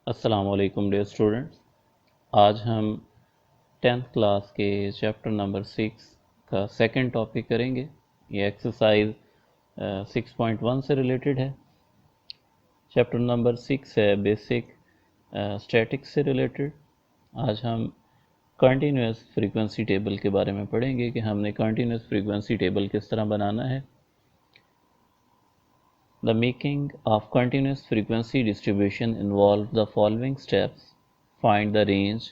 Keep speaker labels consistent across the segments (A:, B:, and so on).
A: अस्सलाम वालेकुम dear students. आज हम 10th क्लास के चैप्टर नंबर 6 का सेकंड टॉपिक करेंगे। ये एक्सरसाइज 6.1 से रिलेटेड है। चैप्टर नंबर 6 है बेसिक स्टैटिक्स से रिलेटेड। आज हम कंटिन्यूस फ्रीक्वेंसी टेबल के बारे में पढ़ेंगे कि हमने कंटिन्यूस फ्रीक्वेंसी टेबल किस तरह बनाना है। The making of continuous frequency distribution involves the following steps. Find the range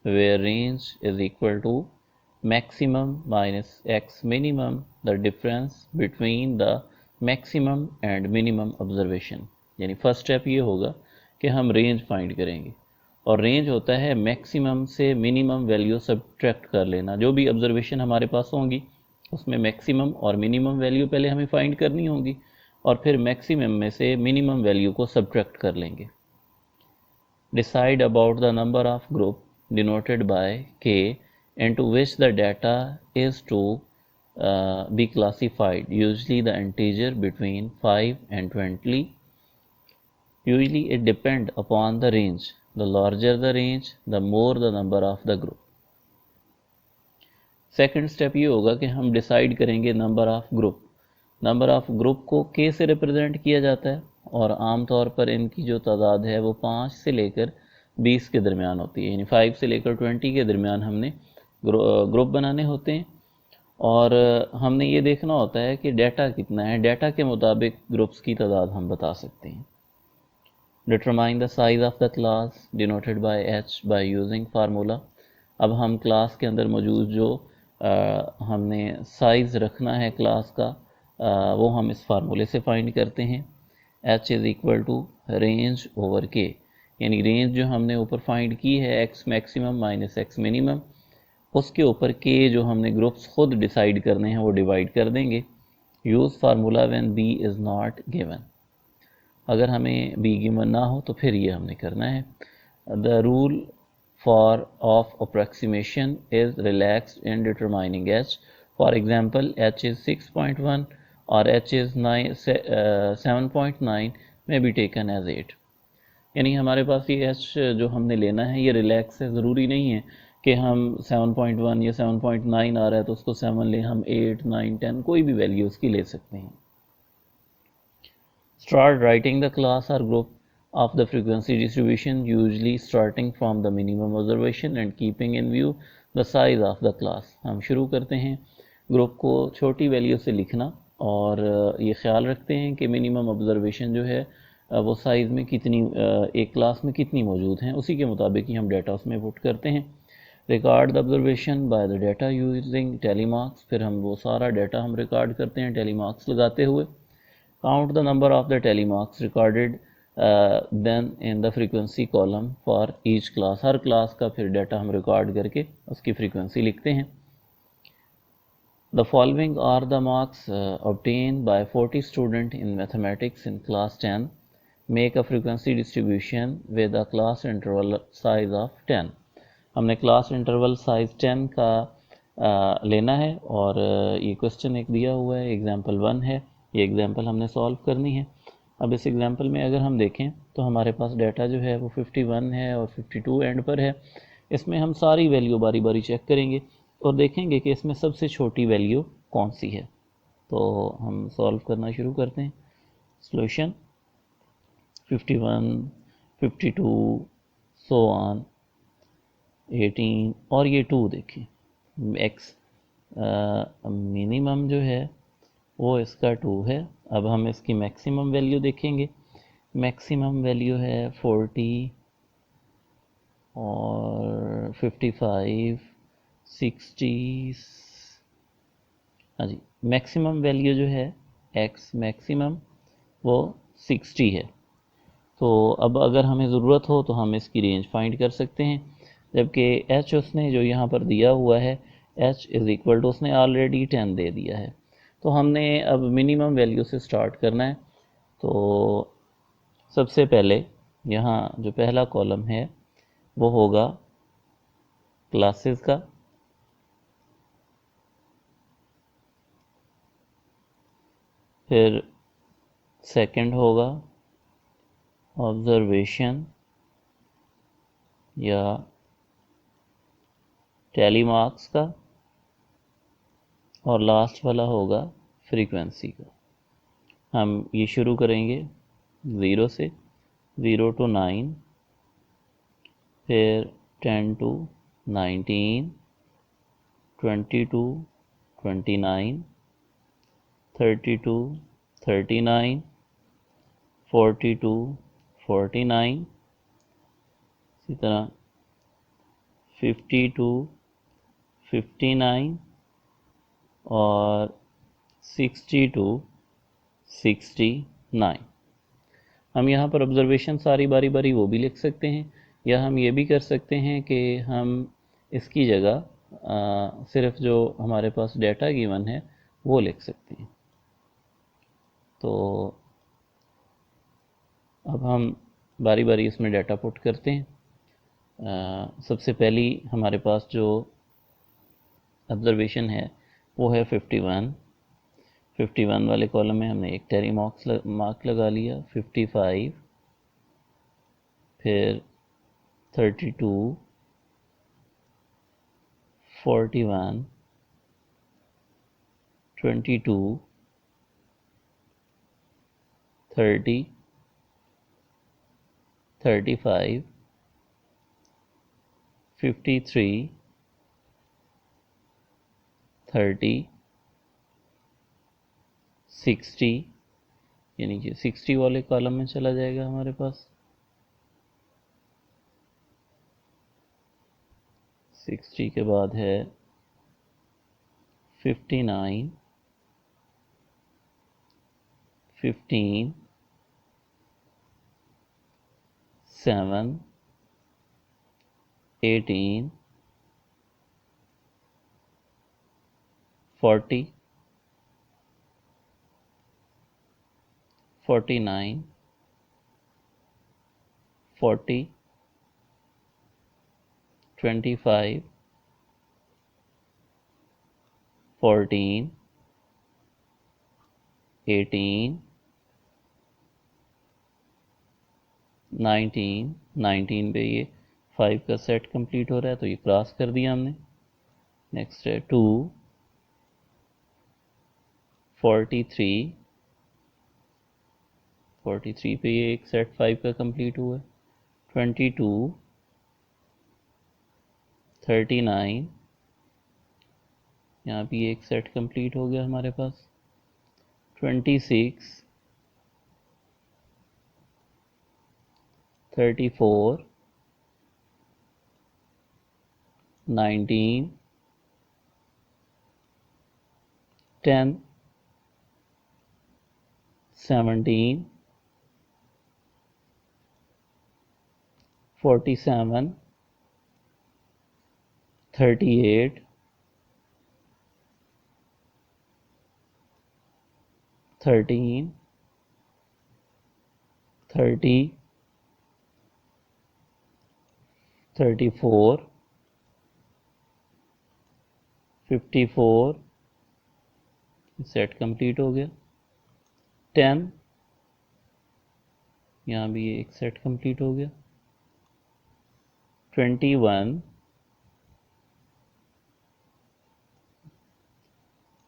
A: where range is equal to maximum minus x minimum, the difference between the maximum and minimum observation. यानी first step ये होगा कि हम range find करेंगे और range होता है maximum से मिनिमम वैल्यू सब्ट्रैक्ट कर लेना। जो भी ऑब्जर्वेशन हमारे पास होंगी उसमें मैक्सिमम और मिनिमम वैल्यू पहले हमें फाइंड करनी होगी और फिर मैक्सिमम में से मिनिमम वैल्यू को सब्ट्रैक्ट कर लेंगे। Decide about the number of group denoted by k into which the data is to be classified, usually the integer between 5 and 20. Usually it depend upon the range. The larger the range, the more the number of the group. Second step ये होगा कि हम decide करेंगे number of group. Number of group को k से represent किया जाता है और आमतौर पर इनकी जो तादाद है वो 5 से लेकर 20 के दरमियान होती है, यानी 5 से लेकर 20 के दरमियान हमने ग्रुप बनाने होते हैं। और हमने ये देखना होता है कि डाटा कितना है, डाटा के मुताबिक ग्रुप्स की तादाद हम बता सकते हैं। Determine the size of the class denoted by h by using formula. अब हम क्लास के अंदर मौजूद जो हमने साइज़ रखना है क्लास का, वो हम इस फार्मूले से फाइंड करते हैं। h is equal to range over k, यानी रेंज जो हमने ऊपर फाइंड की है x maximum minus x minimum, उसके ऊपर k जो हमने ग्रुप्स खुद डिसाइड करने हैं वो डिवाइड कर देंगे। Use formula when b is not given. अगर हमें b गिवन ना हो तो फिर ये हमने करना है। The rule for of approximation is relaxed in determining h. For example, h is 6.1 or h is 7.9 may be taken as 8. यानी हमारे पास ये h जो हमने लेना है ये रिलैक्स है। ज़रूरी नहीं है कि हम 7.1 या 7.9 आ रहा है तो उसको 7 लें, हम 8, 9, 10 कोई भी वैल्यू उसकी ले सकते हैं। Start writing the class or group of the frequency distribution, usually starting from the minimum observation and keeping in view the size of the class. हम शुरू करते हैं ग्रुप को छोटी वैल्यू से लिखना और ये ख्याल रखते हैं कि मिनिमम ऑब्जर्वेशन जो है वो साइज़ में कितनी एक क्लास में कितनी मौजूद हैं, उसी के मुताबिक ही हम डाटा उसमें पुट करते हैं। Record the observation by the data using telemarks. फिर हम वो सारा डाटा हम रिकॉर्ड करते हैं टेलीमार्क्स लगाते हुए। Count the number of the telemarks recorded then in the frequency column for each class. Her class का फिर डाटा हम रिकॉर्ड करके उसकी फ्रीक्वेंसी लिखते हैं। The following are the marks obtained by 40 students in mathematics in class 10. Make a frequency distribution with a class interval size of 10. हमने class interval size 10 का लेना है और ये क्वेश्चन एक दिया हुआ है, एग्जाम्पल 1 है। ये एग्जाम्पल हमने सॉल्व करनी है। अब इस एग्जाम्पल में अगर हम देखें तो हमारे पास डाटा जो है वो 51 है और 52 एंड पर है। इसमें हम सारी वैल्यू बारी बारी चेक करेंगे और देखेंगे कि इसमें सबसे छोटी वैल्यू कौन सी है। तो हम सॉल्व करना शुरू करते हैं। सॉल्यूशन 51, 52, सो ऑन 18 और ये 2 देखें। x मिनिमम जो है वो इसका 2 है। अब हम इसकी मैक्सिमम वैल्यू देखेंगे। मैक्सिमम वैल्यू है 40 और 55, 60। हाँ जी, मैक्सिमम वैल्यू जो है x मैक्सिमम वो 60 है। तो अब अगर हमें ज़रूरत हो तो हम इसकी रेंज फाइंड कर सकते हैं, जबकि h उसने जो यहाँ पर दिया हुआ है h इज़ इक्वल टू उसने ऑलरेडी 10 दे दिया है। तो हमने अब मिनिमम वैल्यू से स्टार्ट करना है। तो सबसे पहले यहाँ जो पहला कॉलम है वो होगा क्लासेस का, फिर सेकंड होगा ऑब्जर्वेशन, या टैली मार्क्स का, और लास्ट वाला होगा फ्रीक्वेंसी का। हम ये शुरू करेंगे 0 से, 0 to 9, फिर 10 to 19, 20 to 29, 30 to 39, 40 to 49, इसी तरह 50 to 59 और 60 to 69। हम यहाँ पर ऑब्जर्वेशन सारी बारी बारी वो भी लिख सकते हैं, या हम ये भी कर सकते हैं कि हम इसकी जगह सिर्फ जो हमारे पास डेटा गिवन है वो लिख सकते हैं। तो अब हम बारी बारी इसमें डाटा पुट करते हैं। सबसे पहली हमारे पास जो ऑब्जर्वेशन है वो है 51। 51 वाले कॉलम में हमने एक टेरी मार्क लगा लिया। 55, फिर 32, 41, 22, 30, 35, 53, 30, 60, यानी कि 60 वाले कॉलम में चला जाएगा हमारे पास। 60 के बाद है 59, 15, 7, 18, 40, 49, 40, 25, 14, 18, 19 पे ये 5 का सेट कंप्लीट हो रहा है तो ये क्रॉस कर दिया हमने। नेक्स्ट है 2, 43 पे ये एक सेट 5 का कंप्लीट हुआ है। 22, 39, यहाँ भी एक सेट कंप्लीट हो गया हमारे पास। 26, 34, 19, 10, 17, 47, 38, 13, 30, 34, 54, सेट कंप्लीट हो गया। 10, यहाँ भी एक सेट कंप्लीट हो गया। 21,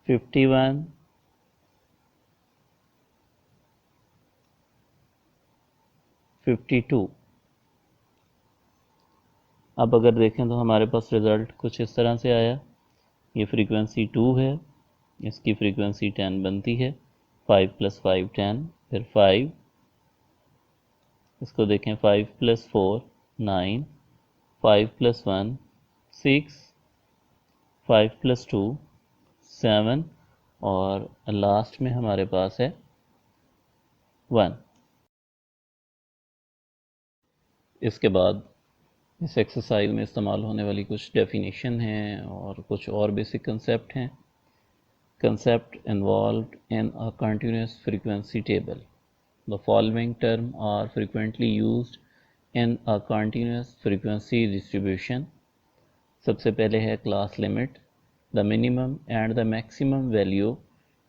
A: 51, 52। अब अगर देखें तो हमारे पास रिज़ल्ट कुछ इस तरह से आया। ये फ्रीक्वेंसी 2 है, इसकी फ्रीक्वेंसी 10 बनती है। 5 + 5 10, फिर 5, इसको देखें 5 + 4 9, 5 + 1 6, 5 + 2 7, और लास्ट में हमारे पास है 1। इसके बाद इस एक्सरसाइज में इस्तेमाल होने वाली कुछ डेफिनेशन हैं और कुछ और बेसिक कंसेप्ट हैं। Concept involved in a continuous frequency table. The following terms are frequently used in a continuous frequency distribution. सबसे पहले है class limit. The minimum and the maximum value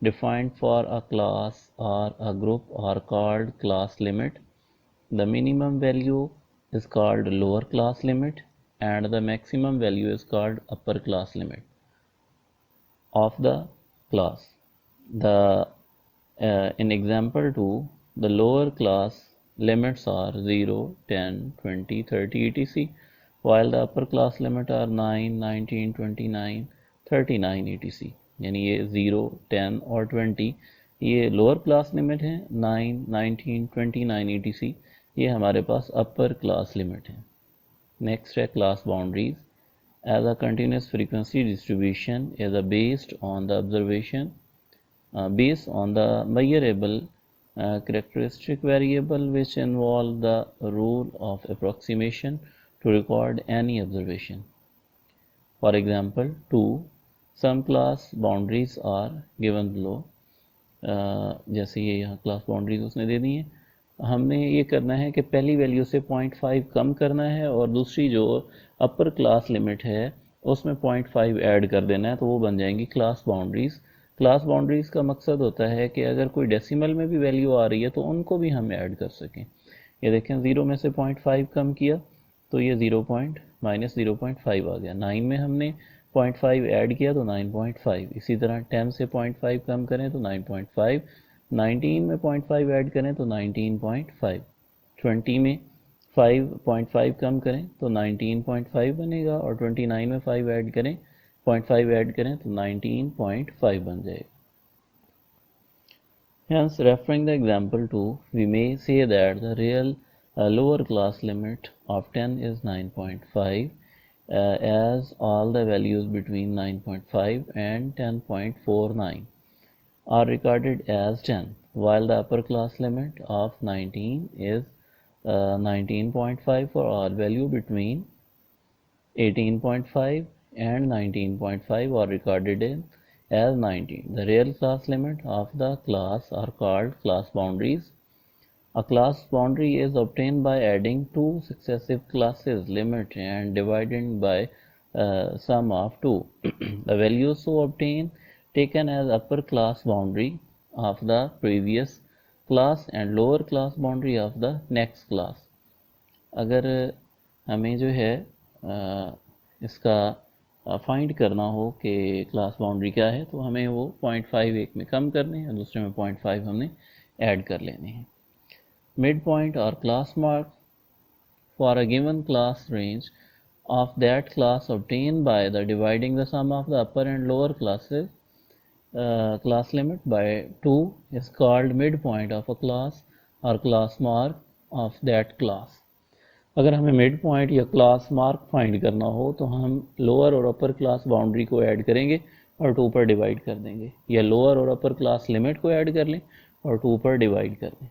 A: defined for a class or a group are called class limit. The minimum value is called lower class limit and the maximum value is called upper class limit of the class. The in example 2, the lower class limits are 0, 10, 20, 30 etc. while the upper class limit are 9, 19, 29, 39 etc. यानी ये 0, 10 और 20 ये lower class limit है, 9, 19, 29 etc. ये हमारे पास upper class limit है. Next है class boundaries. As a continuous frequency distribution is based on the observation based on the measurable characteristic variable which involve the rule of approximation to record any observation. For example, 2 some class boundaries are given below. जैसे ये यहाँ class boundaries उसने दे दी हैं. हमने ये करना है कि पहली वैल्यू से 0.5 कम करना है और दूसरी जो अपर क्लास लिमिट है उसमें 0.5 ऐड कर देना है, तो वो बन जाएंगी क्लास बाउंड्रीज. क्लास बाउंड्रीज का मकसद होता है कि अगर कोई डेसिमल में भी वैल्यू आ रही है तो उनको भी हम ऐड कर सकें. ये देखें 0 में से 0.5 कम किया तो ये -0.5 आ गया. 9 में हमने 0.5 ऐड किया तो 9.5. इसी तरह 10 से 0.5 कम करें तो 9.5. 19 में 0.5 ऐड करें तो 19.5. 20 में 5.5 कम करें तो 19.5 बनेगा और 29 में 5 ऐड करें 0.5 ऐड करें तो 19.5 बन जाएगा. Hence, referring the example 2, we may say that the real lower class limit of 10 is 9.5 as all the values between 9.5 and 10.49 are recorded as 10, while the upper class limit of 19 is 19.5 for all value between 18.5 and 19.5 are recorded in as 19. The real class limit of the class are called class boundaries. A class boundary is obtained by adding two successive classes limit and dividing by sum of 2. The values so obtained taken as upper class boundary of the previous class and lower class boundary of the next class. अगर हमें जो है इसका find करना हो कि class boundary क्या है तो हमें वो 0.5 एक में कम करने हैं और दूसरे में 0.5 हमने ऐड कर लेने हैं. मिड पॉइंट और class mark for a given class range of that class obtained by the dividing the sum of the upper and lower classes class limit by 2 is called midpoint of a class or class mark of that class. अगर हमें mid point या class mark find करना हो तो हम lower और upper class boundary को add करेंगे और 2 पर डिवाइड कर देंगे, या लोअर और अपर क्लास लिमिट को ऐड कर लें और 2 पर डिवाइड कर दें.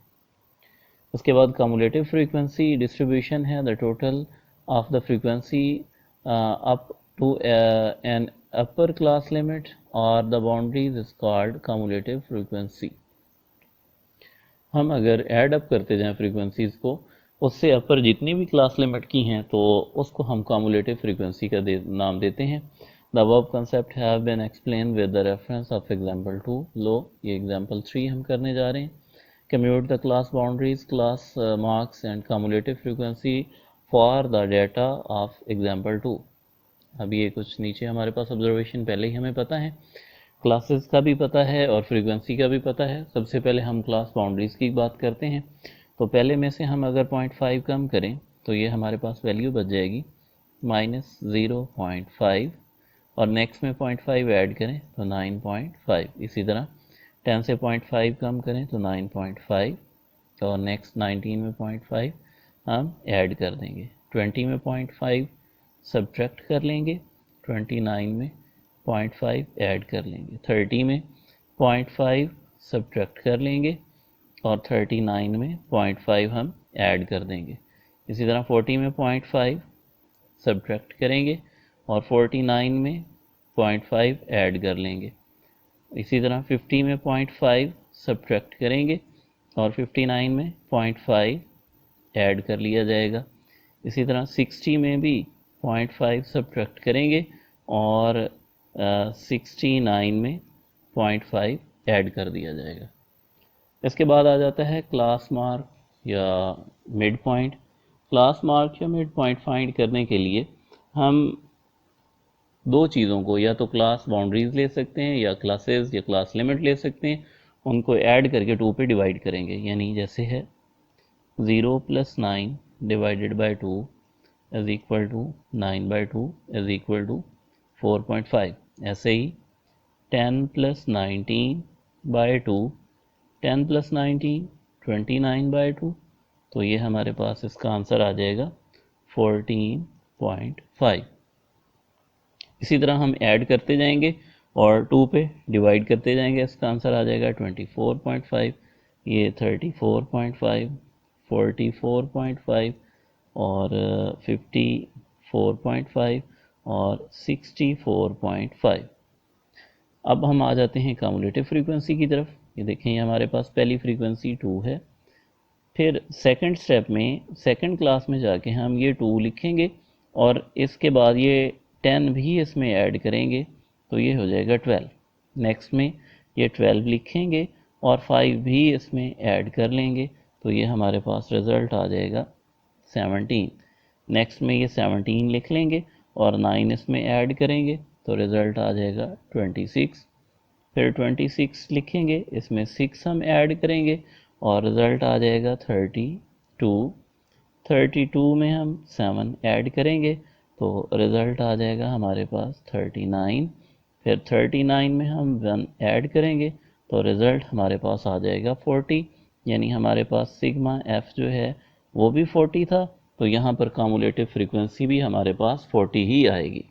A: उसके बाद कम्युलेटिव फ्रीक्वेंसी डिस्ट्रीब्यूशन है the total of the frequency up to an upper class limit or the boundaries is called cumulative frequency. हम अगर ऐड अप करते जाएं फ्रीक्वेंसीज को, उससे अपर जितनी भी क्लास लिमिट की हैं तो उसको हम कम्युलेटिव फ्रीक्वेंसी का नाम देते हैं. The above concept have been explained with the reference of example 2. लो ये example 3 हम करने जा रहे हैं. Commute the class boundaries, class marks and cumulative frequency for the data of example 2. अभी ये कुछ नीचे हमारे पास ऑब्जर्वेशन पहले ही हमें पता है, क्लासेस का भी पता है और फ्रीक्वेंसी का भी पता है. सबसे पहले हम क्लास बाउंड्रीज की बात करते हैं. तो पहले में से हम अगर 0.5 कम करें तो ये हमारे पास वैल्यू बच जाएगी -0.5 और नेक्स्ट में 0.5 ऐड करें तो 9.5. इसी तरह 10 से 0.5 कम करें तो 9.5 और नेक्स्ट 19 में 0.5 हम ऐड कर देंगे. 20 में 0.5 सब्ट्रैक्ट कर लेंगे, 29 में 0.5 ऐड कर लेंगे, 30 में 0.5 सब्ट्रैक्ट कर लेंगे और 39 में 0.5 हम ऐड कर देंगे. इसी तरह 40 में 0.5 सब्ट्रैक्ट करेंगे और 49 में 0.5 ऐड कर लेंगे. इसी तरह 50 में 0.5 सब्ट्रैक्ट करेंगे और 59 में 0.5 ऐड कर लिया जाएगा. इसी तरह 60 में भी 0.5 सब्ट्रैक्ट करेंगे और 69 में 0.5 ऐड कर दिया जाएगा. इसके बाद आ जाता है क्लास मार्क या मिड पॉइंट. क्लास मार्क या मिड पॉइंट फाइंड करने के लिए हम दो चीज़ों को, या तो क्लास बाउंड्रीज ले सकते हैं या क्लासेस या क्लास लिमिट ले सकते हैं, उनको ऐड करके 2 पे डिवाइड करेंगे। यानी जैसे है 0 + 9 divided by 2 is equal to 9/2 is equal to 4.5। ऐसे ही 10 + 19/2, 10 + 19 29/2, तो ये हमारे पास इसका आंसर आ जाएगा 14.5। इसी तरह हम ऐड करते जाएंगे और 2 पे डिवाइड करते जाएंगे, इसका आंसर आ जाएगा 24.5, ये 34.5, 44.5 और 54.5 और 64.5। अब हम आ जाते हैं कम्युलेटिव फ्रीक्वेंसी की तरफ। ये देखें, ये हमारे पास पहली फ्रीक्वेंसी 2 है। फिर सेकंड स्टेप में, सेकंड क्लास में जाके हम ये 2 लिखेंगे और इसके बाद ये 10 भी इसमें ऐड करेंगे, तो ये हो जाएगा 12। नेक्स्ट में ये 12 लिखेंगे और 5 भी इसमें ऐड कर लेंगे, तो ये हमारे पास रिज़ल्ट आ जाएगा 17। नेक्स्ट में ये 17 लिख लेंगे और 9 इसमें ऐड करेंगे, तो रिज़ल्ट आ जाएगा 26। फिर 26 लिखेंगे, इसमें 6 हम ऐड करेंगे और रिज़ल्ट आ जाएगा 32। 32 में हम 7 ऐड करेंगे, तो रिज़ल्ट आ जाएगा हमारे पास 39। फिर 39 में हम 1 ऐड करेंगे, तो रिज़ल्ट हमारे पास आ जाएगा 40। यानी हमारे पास सिग्मा एफ जो है वो भी 40 था, तो यहाँ पर कम्युलेटिव फ्रीक्वेंसी भी हमारे पास 40 ही आएगी।